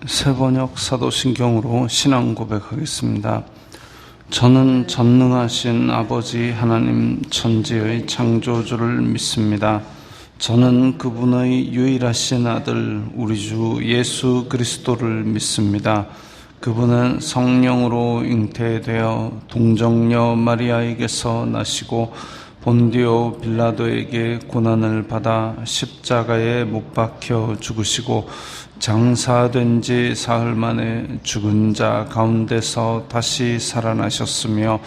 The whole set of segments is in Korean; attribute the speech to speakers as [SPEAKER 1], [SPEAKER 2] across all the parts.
[SPEAKER 1] 새번역 사도신경으로 신앙 고백하겠습니다. 저는 전능하신 아버지 하나님 천지의 창조주를 믿습니다. 저는 그분의 유일하신 아들 우리 주 예수 그리스도를 믿습니다. 그분은 성령으로 잉태되어 동정녀 마리아에게서 나시고 본디오 빌라도에게 고난을 받아 십자가에 못 박혀 죽으시고 장사된 지 사흘 만에 죽은 자 가운데서 다시 살아나셨으며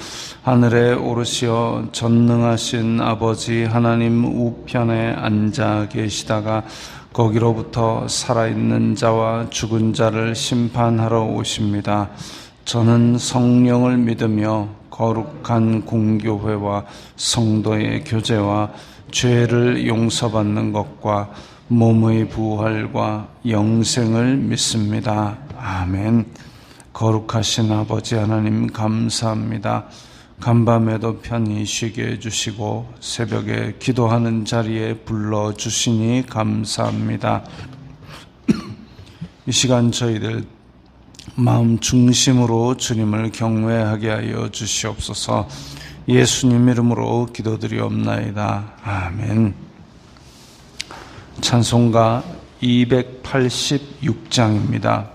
[SPEAKER 1] 하늘에 오르시어 전능하신 아버지 하나님 우편에 앉아 계시다가 거기로부터 살아있는 자와 죽은 자를 심판하러 오십니다. 저는 성령을 믿으며 거룩한 공교회와 성도의 교제와 죄를 용서받는 것과 몸의 부활과 영생을 믿습니다. 아멘. 거룩하신 아버지 하나님 감사합니다. 간밤에도 편히 쉬게 해주시고 새벽에 기도하는 자리에 불러주시니 감사합니다. 이 시간 저희들 마음 중심으로 주님을 경외하게 하여 주시옵소서. 예수님 이름으로 기도드리옵나이다. 아멘. 찬송가 286장입니다.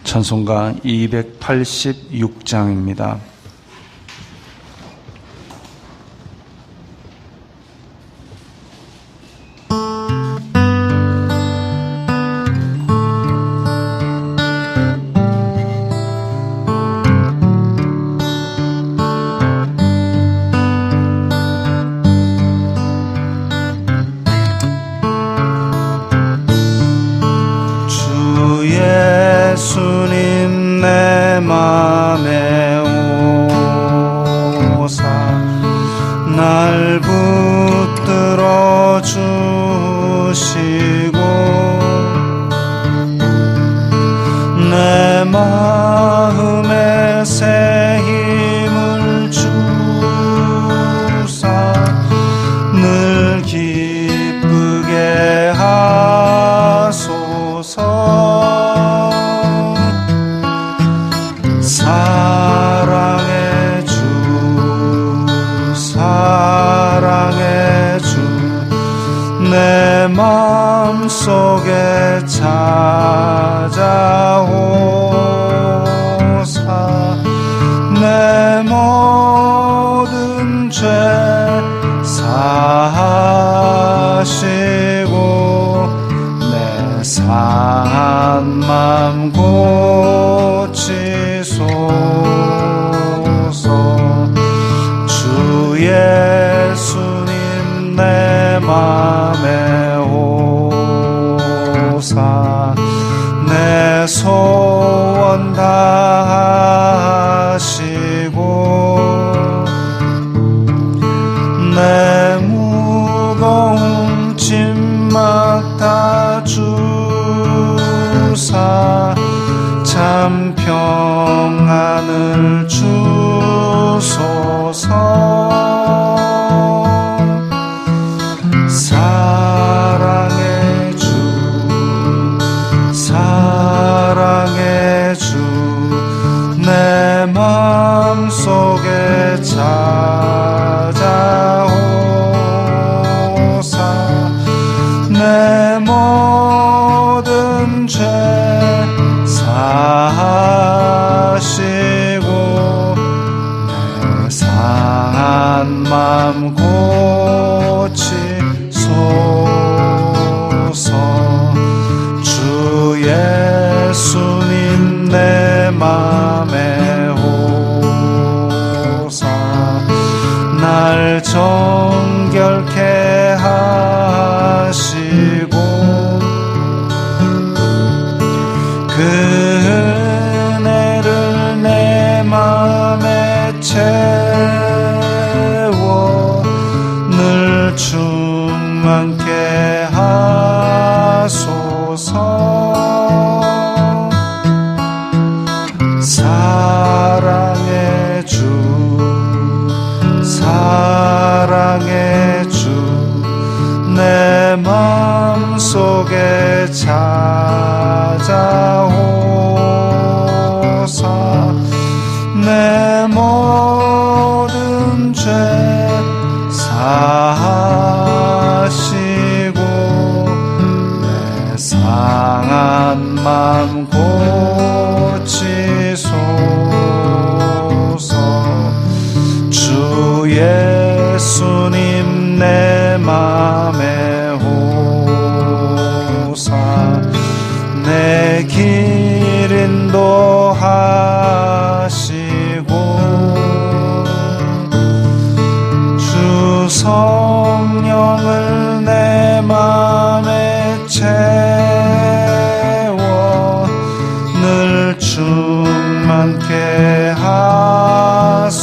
[SPEAKER 1] 찬송가 286장입니다.
[SPEAKER 2] 예수님 내 맘에 오사 날 붙들어 주시고 내 마음에 새 힘을 주사 늘 기쁘게 하소서. 사랑의 주 내 마음속에 찾아오사 내 모든 죄 사하시고 내 상한 맘 고치소서. 주 예수님 내 맘에 오사 내 소원 다하시고 내 무거운 짐막 다 주사 참 평안을 주소서. 사랑의 주 내 마음속에 찾아오사 내 모든 죄 사하시고 내 상한 맘 고치소서. 주 예수님 내 맘에 오사 날 정결케 하시고 그 은혜를 내 맘에 채워 늘 충만케 하소서. 사랑의 주 내 맘 찾아오사 내 모든 죄 사하시고 내 상한 맘 고치소서. 주 예수님 내 맘에 오사 내 길 인도하시고 주 성령을 내 맘에 채워 늘 충만케 하소서.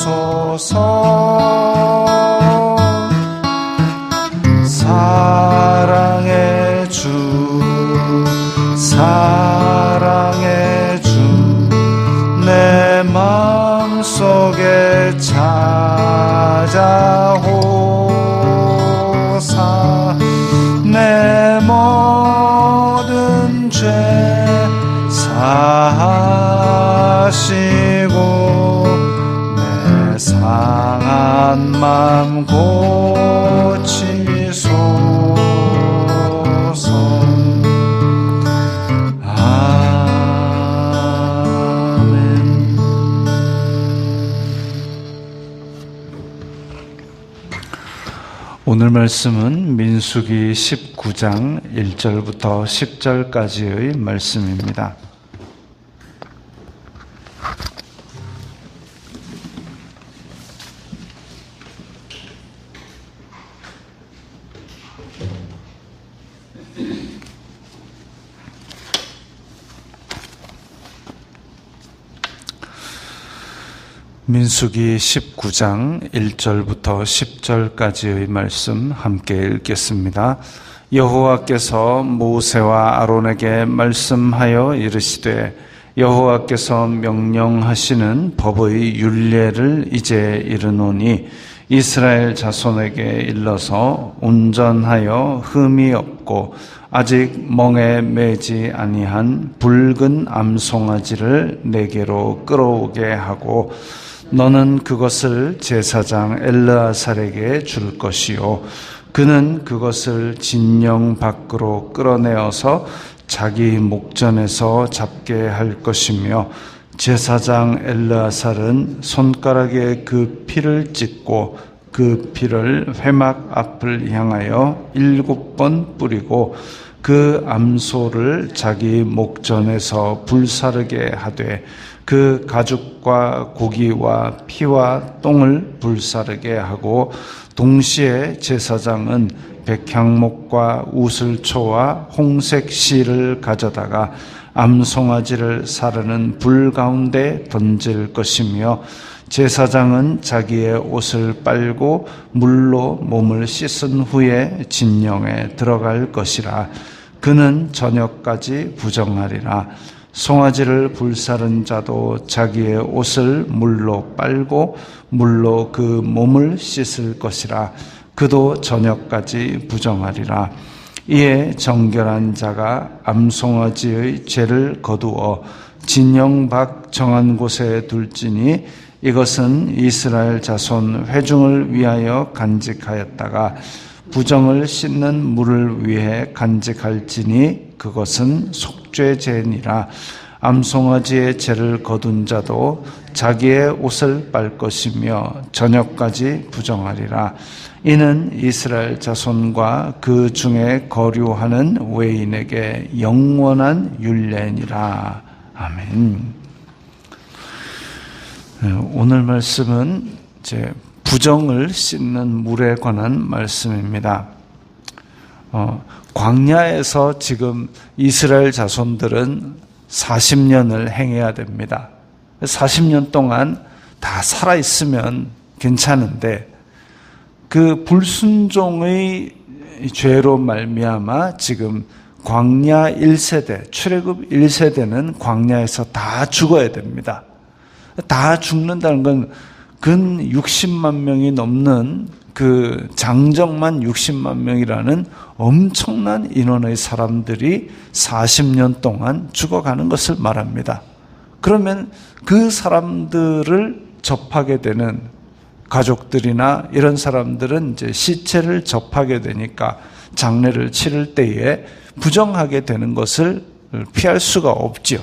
[SPEAKER 2] 사랑의 주 사랑의 주 내 마음속에 찾아오사 내 모든 죄 사하시고 내 상한 맘 고치소서.
[SPEAKER 1] 오늘 말씀은 민수기 19장 1절부터 10절까지의 말씀입니다. 민수기 19장 1절부터 10절까지의 말씀 함께 읽겠습니다. 여호와께서 모세와 아론에게 말씀하여 이르시되 여호와께서 명령하시는 법의 율례를 이제 이르노니 이스라엘 자손에게 일러서 온전하여 흠이 없고 아직 멍에 매지 아니한 붉은 암송아지를 내게로 끌어오게 하고 너는 그것을 제사장 엘르아살에게 줄 것이요 그는 그것을 진영 밖으로 끌어내어서 자기 목전에서 잡게 할 것이며 제사장 엘르아살은 손가락에 그 피를 찢고 그 피를 회막 앞을 향하여 7번 뿌리고 그 암소를 자기 목전에서 불사르게 하되 그 가죽과 고기와 피와 똥을 불사르게 하고 동시에 제사장은 백향목과 우슬초와 홍색 실을 가져다가 암송아지를 사르는 불 가운데 던질 것이며 제사장은 자기의 옷을 빨고 물로 몸을 씻은 후에 진영에 들어갈 것이라. 그는 저녁까지 부정하리라. 송아지를 불사른 자도 자기의 옷을 물로 빨고 물로 그 몸을 씻을 것이라. 그도 저녁까지 부정하리라. 이에 정결한 자가 암송아지의 죄를 거두어 진영 밖 정한 곳에 둘지니 이것은 이스라엘 자손 회중을 위하여 간직하였다가 부정을 씻는 물을 위해 간직할지니 그것은 속죄제니라. 암송아지의 죄를 거둔 자도 자기의 옷을 빨 것이며 저녁까지 부정하리라. 이는 이스라엘 자손과 그 중에 거류하는 외인에게 영원한 율례니라. 아멘. 오늘 말씀은 이제 부정을 씻는 물에 관한 말씀입니다. 광야에서 지금 이스라엘 자손들은 40년을 행해야 됩니다. 40년 동안 다 살아있으면 괜찮은데 그 불순종의 죄로 말미암아 지금 광야 1세대, 출애굽 1세대는 광야에서 다 죽어야 됩니다. 다 죽는다는 건 근 60만 명이 넘는 그 장정만 60만 명이라는 엄청난 인원의 사람들이 40년 동안 죽어가는 것을 말합니다. 그러면 그 사람들을 접하게 되는 가족들이나 이런 사람들은 이제 시체를 접하게 되니까 장례를 치를 때에 부정하게 되는 것을 피할 수가 없지요.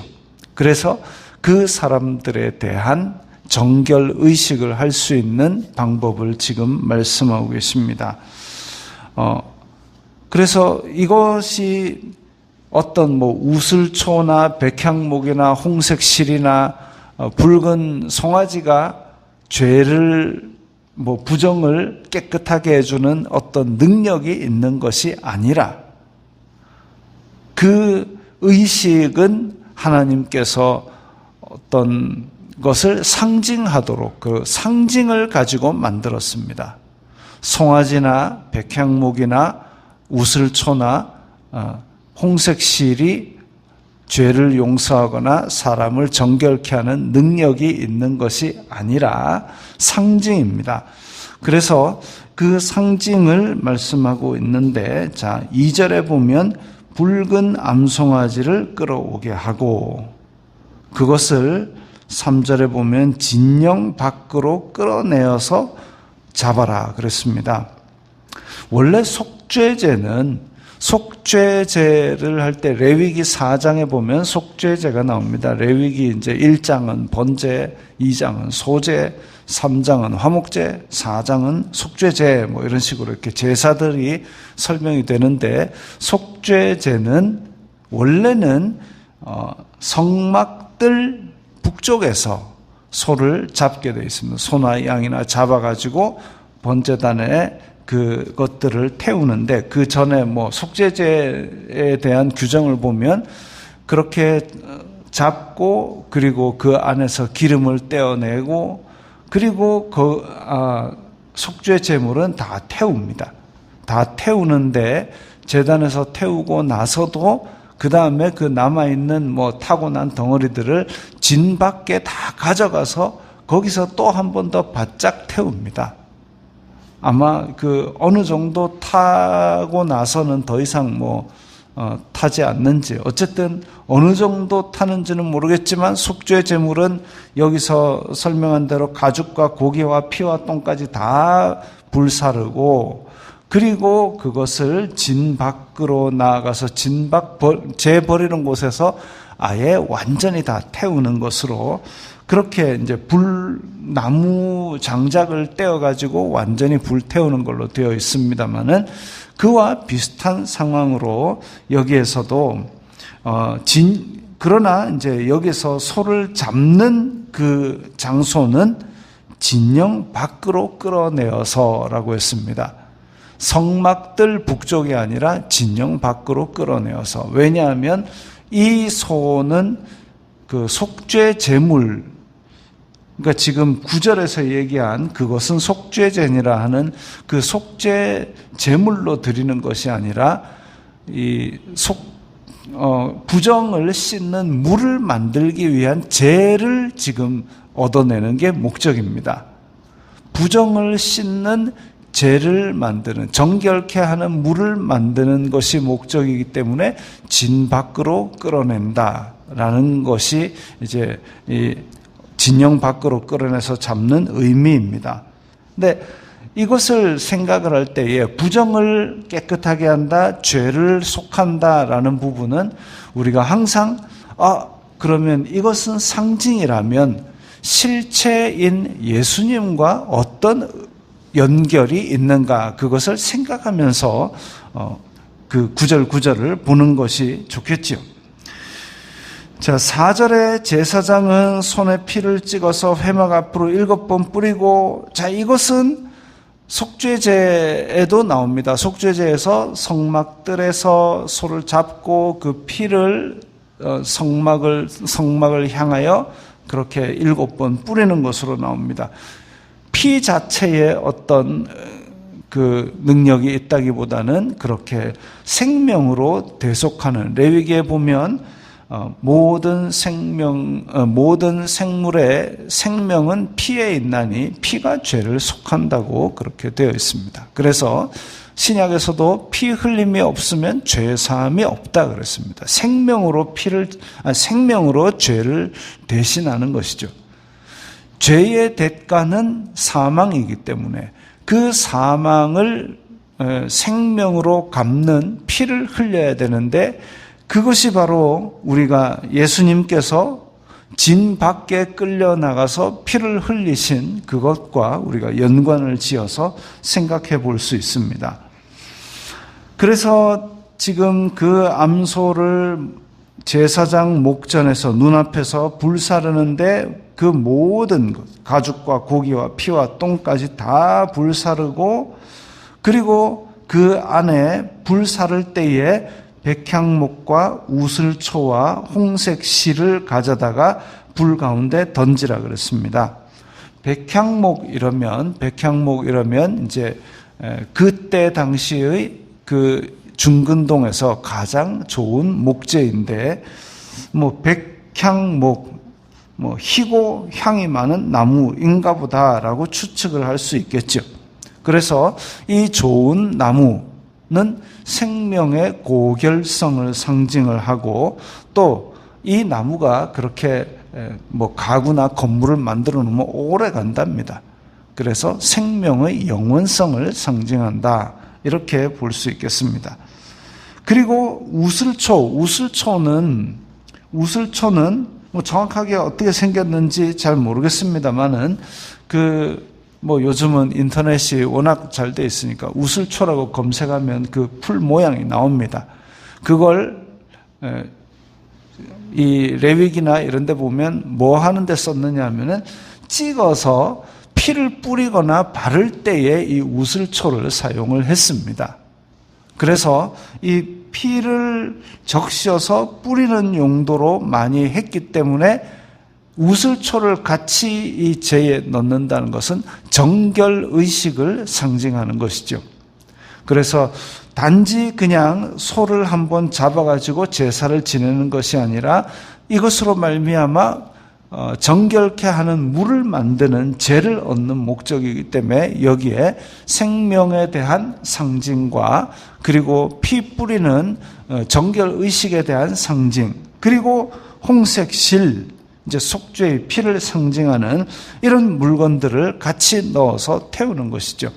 [SPEAKER 1] 그래서 그 사람들에 대한 정결 의식을 할 수 있는 방법을 지금 말씀하고 계십니다. 그래서 이것이 어떤 우슬초나 백향목이나 홍색실이나 붉은 송아지가 죄를 부정을 깨끗하게 해주는 어떤 능력이 있는 것이 아니라 그 의식은 하나님께서 어떤 것을 상징하도록 그 상징을 가지고 만들었습니다. 송아지나 백향목이나 우슬초나 홍색실이 죄를 용서하거나 사람을 정결케 하는 능력이 있는 것이 아니라 상징입니다. 그래서 그 상징을 말씀하고 있는데, 자, 2절에 보면 붉은 암송아지를 끌어오게 하고, 그것을 3절에 보면 진영 밖으로 끌어내어서 잡아라 그랬습니다. 원래 속죄제를 할 때 레위기 4장에 보면 속죄제가 나옵니다. 레위기 이제 1장은 번제, 2장은 소제, 3장은 화목제, 4장은 속죄제 이런 식으로 이렇게 제사들이 설명이 되는데, 속죄제는 원래는 성막들 북쪽에서 소를 잡게 되어 있습니다. 소나 양이나 잡아가지고 번제단에 그것들을 태우는데, 그 전에 속죄제에 대한 규정을 보면 그렇게 잡고 그리고 그 안에서 기름을 떼어내고 그리고 그 속죄 제물은 다 태웁니다. 다 태우는데 제단에서 태우고 나서도 그 다음에 그 남아있는 타고난 덩어리들을 진 밖에 다 가져가서 거기서 또 한 번 더 바짝 태웁니다. 아마 어느 정도 타고 나서는 더 이상 타지 않는지, 어쨌든 어느 정도 타는지는 모르겠지만 속죄 제물은 여기서 설명한 대로 가죽과 고기와 피와 똥까지 다 불사르고, 그리고 그것을 진 밖으로 나아가서 재버리는 곳에서 아예 완전히 다 태우는 것으로, 그렇게 이제 나무 장작을 떼어가지고 완전히 불태우는 걸로 되어 있습니다만은, 그와 비슷한 상황으로 여기에서도 그러나 이제 여기서 소를 잡는 그 장소는 진영 밖으로 끌어내어서라고 했습니다. 성막들 북쪽이 아니라 진영 밖으로 끌어내어서. 왜냐하면 이 소는 그 속죄 제물, 그러니까 지금 9절에서 얘기한 그것은 속죄제니라 하는 그 속죄 제물로 드리는 것이 아니라 부정을 씻는 물을 만들기 위한 재를 지금 얻어내는 게 목적입니다. 부정을 씻는 재를 만드는, 정결케 하는 물을 만드는 것이 목적이기 때문에 진 밖으로 끌어낸다라는 것이 이제 이 진영 밖으로 끌어내서 잡는 의미입니다. 근데 이것을 생각을 할 때에 부정을 깨끗하게 한다, 죄를 속한다라는 부분은 우리가 항상 그러면 이것은 상징이라면 실체인 예수님과 어떤 연결이 있는가, 그것을 생각하면서 그 9절을 보는 것이 좋겠지요. 자, 4절에 제사장은 손에 피를 찍어서 회막 앞으로 7번 뿌리고, 자, 이것은 속죄제에도 나옵니다. 속죄제에서 성막들에서 소를 잡고 그 피를 성막을 향하여 그렇게 7번 뿌리는 것으로 나옵니다. 피 자체에 어떤 그 능력이 있다기보다는 그렇게 생명으로 대속하는, 레위기에 보면 모든 생물의 생명은 피에 있나니 피가 죄를 속한다고 그렇게 되어 있습니다. 그래서 신약에서도 피 흘림이 없으면 죄 사함이 없다 그랬습니다. 생명으로 죄를 대신하는 것이죠. 죄의 대가는 사망이기 때문에 그 사망을 생명으로 갚는 피를 흘려야 되는데, 그것이 바로 우리가 예수님께서 진 밖에 끌려 나가서 피를 흘리신 그것과 우리가 연관을 지어서 생각해 볼 수 있습니다. 그래서 지금 그 암소를 제사장 목전에서 눈앞에서 불사르는데 그 모든 것, 가죽과 고기와 피와 똥까지 다 불사르고, 그리고 그 안에 불사를 때에 백향목과 우슬초와 홍색 실을 가져다가 불 가운데 던지라 그랬습니다. 백향목 이러면 이제 그때 당시의 그 중근동에서 가장 좋은 목재인데, 백향목, 희고 향이 많은 나무인가 보다라고 추측을 할 수 있겠죠. 그래서 이 좋은 나무는 생명의 고결성을 상징을 하고, 또 이 나무가 그렇게 가구나 건물을 만들어 놓으면 오래 간답니다. 그래서 생명의 영원성을 상징한다, 이렇게 볼 수 있겠습니다. 그리고 우슬초는 정확하게 어떻게 생겼는지 잘 모르겠습니다만은 요즘은 인터넷이 워낙 잘 돼 있으니까 우슬초라고 검색하면 그 풀 모양이 나옵니다. 그걸 이 레위기나 이런 데 보면 뭐 하는 데 썼느냐 하면은 찍어서 피를 뿌리거나 바를 때에 이 우슬초를 사용을 했습니다. 그래서 이 피를 적셔서 뿌리는 용도로 많이 했기 때문에 우슬초를 같이 이 제에 넣는다는 것은 정결의식을 상징하는 것이죠. 그래서 단지 그냥 소를 한번 잡아가지고 제사를 지내는 것이 아니라 이것으로 말미암아 정결케 하는 물을 만드는 제를 얻는 목적이기 때문에 여기에 생명에 대한 상징과, 그리고 피 뿌리는 정결의식에 대한 상징, 그리고 홍색 실, 이제 속죄의 피를 상징하는 이런 물건들을 같이 넣어서 태우는 것이죠.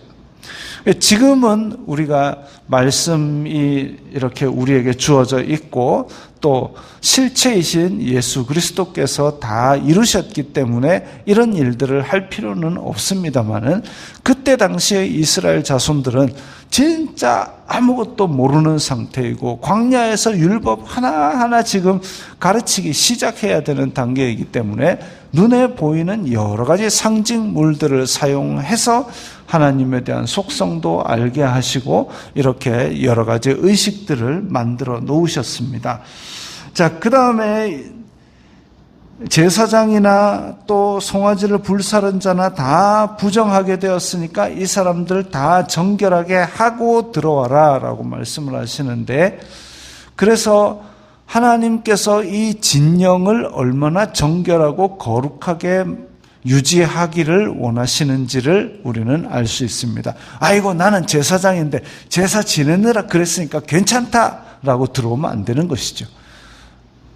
[SPEAKER 1] 지금은 우리가 말씀이 이렇게 우리에게 주어져 있고, 또 실체이신 예수 그리스도께서 다 이루셨기 때문에 이런 일들을 할 필요는 없습니다만은, 그때 당시에 이스라엘 자손들은 진짜 아무것도 모르는 상태이고 광야에서 율법 하나하나 지금 가르치기 시작해야 되는 단계이기 때문에 눈에 보이는 여러 가지 상징물들을 사용해서 하나님에 대한 속성도 알게 하시고 이렇게 여러 가지 의식들을 만들어 놓으셨습니다. 자, 그 다음에 제사장이나 또 송아지를 불사른 자나 다 부정하게 되었으니까 이 사람들 다 정결하게 하고 들어와라 라고 말씀을 하시는데, 그래서 하나님께서 이 진영을 얼마나 정결하고 거룩하게 유지하기를 원하시는지를 우리는 알 수 있습니다. 아이고, 나는 제사장인데 제사 지내느라 그랬으니까 괜찮다라고 들어오면 안 되는 것이죠.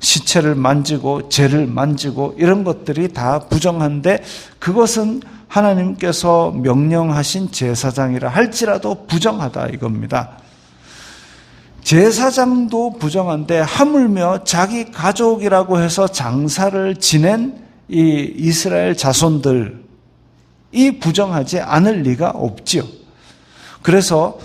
[SPEAKER 1] 시체를 만지고 죄를 만지고 이런 것들이 다 부정한데, 그것은 하나님께서 명령하신 제사장이라 할지라도 부정하다 이겁니다. 제사장도 부정한데 하물며 자기 가족이라고 해서 장사를 지낸 이 이스라엘 자손들이 부정하지 않을 리가 없지요. 그래서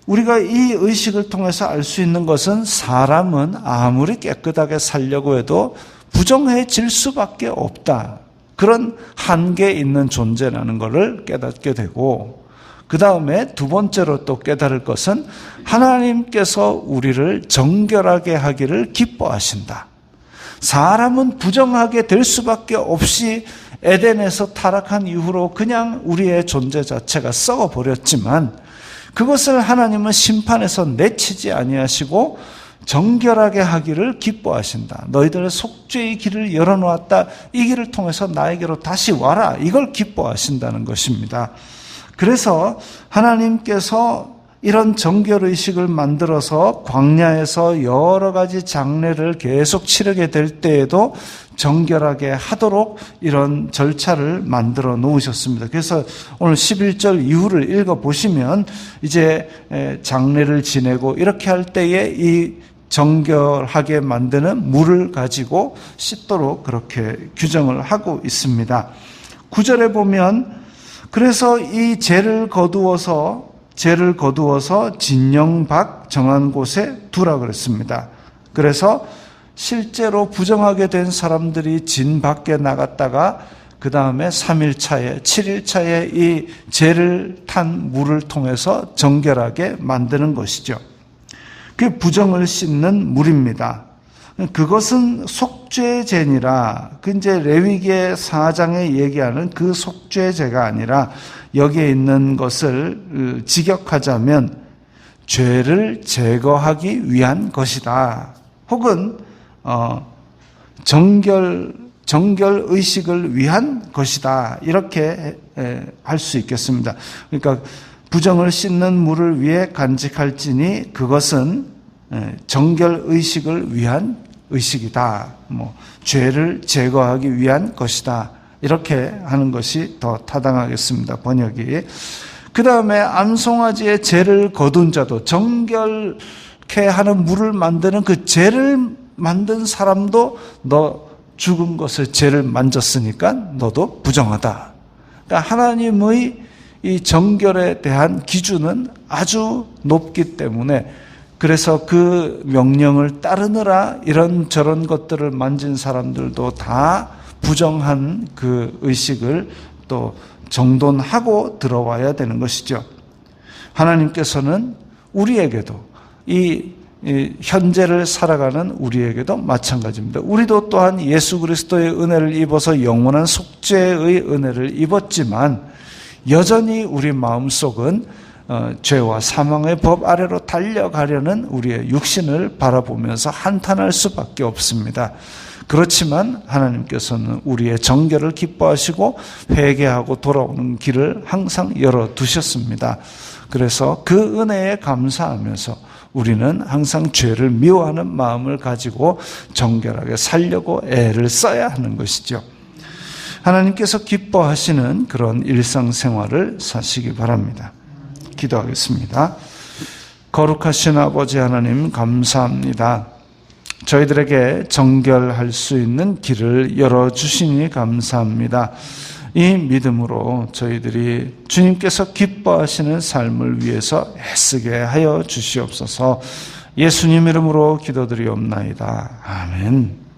[SPEAKER 1] 우리가 이 의식을 통해서 알 수 있는 것은 사람은 아무리 깨끗하게 살려고 해도 부정해질 수밖에 없다, 그런 한계 있는 존재라는 것을 깨닫게 되고, 그 다음에 두 번째로 또 깨달을 것은 하나님께서 우리를 정결하게 하기를 기뻐하신다. 사람은 부정하게 될 수밖에 없이 에덴에서 타락한 이후로 그냥 우리의 존재 자체가 썩어버렸지만, 그것을 하나님은 심판에서 내치지 아니하시고 정결하게 하기를 기뻐하신다. 너희들의 속죄의 길을 열어놓았다. 이 길을 통해서 나에게로 다시 와라. 이걸 기뻐하신다는 것입니다. 그래서 하나님께서 이런 정결의식을 만들어서 광야에서 여러 가지 장례를 계속 치르게 될 때에도 정결하게 하도록 이런 절차를 만들어 놓으셨습니다. 그래서 오늘 11절 이후를 읽어보시면 이제 장례를 지내고 이렇게 할 때에 이 정결하게 만드는 물을 가지고 씻도록 그렇게 규정을 하고 있습니다. 9절에 보면 그래서 이 죄를 거두어서 진영 밖 정한 곳에 두라 그랬습니다. 그래서 실제로 부정하게 된 사람들이 진 밖에 나갔다가 그 다음에 3일 차에 7일 차에 이 죄를 탄 물을 통해서 정결하게 만드는 것이죠. 그 부정을 씻는 물입니다. 그것은 속죄제니라. 그 이제 레위기의 4장에 얘기하는 그 속죄제가 아니라 여기에 있는 것을 직역하자면 죄를 제거하기 위한 것이다. 혹은 정결 의식을 위한 것이다. 이렇게 할 수 있겠습니다. 그러니까 부정을 씻는 물을 위해 간직할지니 그것은 정결 의식을 위한 의식이다. 죄를 제거하기 위한 것이다. 이렇게 하는 것이 더 타당하겠습니다. 번역이. 그 다음에 암송아지의 죄를 거둔 자도 정결케 하는 물을 만드는 그 죄를 만든 사람도 너 죽은 것을 죄를 만졌으니까 너도 부정하다. 그러니까 하나님의 이 정결에 대한 기준은 아주 높기 때문에 그래서 그 명령을 따르느라 이런저런 것들을 만진 사람들도 다 부정한 그 의식을 또 정돈하고 들어와야 되는 것이죠. 하나님께서는 우리에게도 이 현재를 살아가는 우리에게도 마찬가지입니다. 우리도 또한 예수 그리스도의 은혜를 입어서 영원한 속죄의 은혜를 입었지만 여전히 우리 마음속은 죄와 사망의 법 아래로 달려가려는 우리의 육신을 바라보면서 한탄할 수밖에 없습니다. 그렇지만 하나님께서는 우리의 정결을 기뻐하시고 회개하고 돌아오는 길을 항상 열어두셨습니다. 그래서 그 은혜에 감사하면서 우리는 항상 죄를 미워하는 마음을 가지고 정결하게 살려고 애를 써야 하는 것이죠. 하나님께서 기뻐하시는 그런 일상생활을 사시기 바랍니다. 기도하겠습니다. 거룩하신 아버지 하나님 감사합니다. 저희들에게 정결할 수 있는 길을 열어주시니 감사합니다. 이 믿음으로 저희들이 주님께서 기뻐하시는 삶을 위해서 애쓰게 하여 주시옵소서. 예수님 이름으로 기도드리옵나이다. 아멘.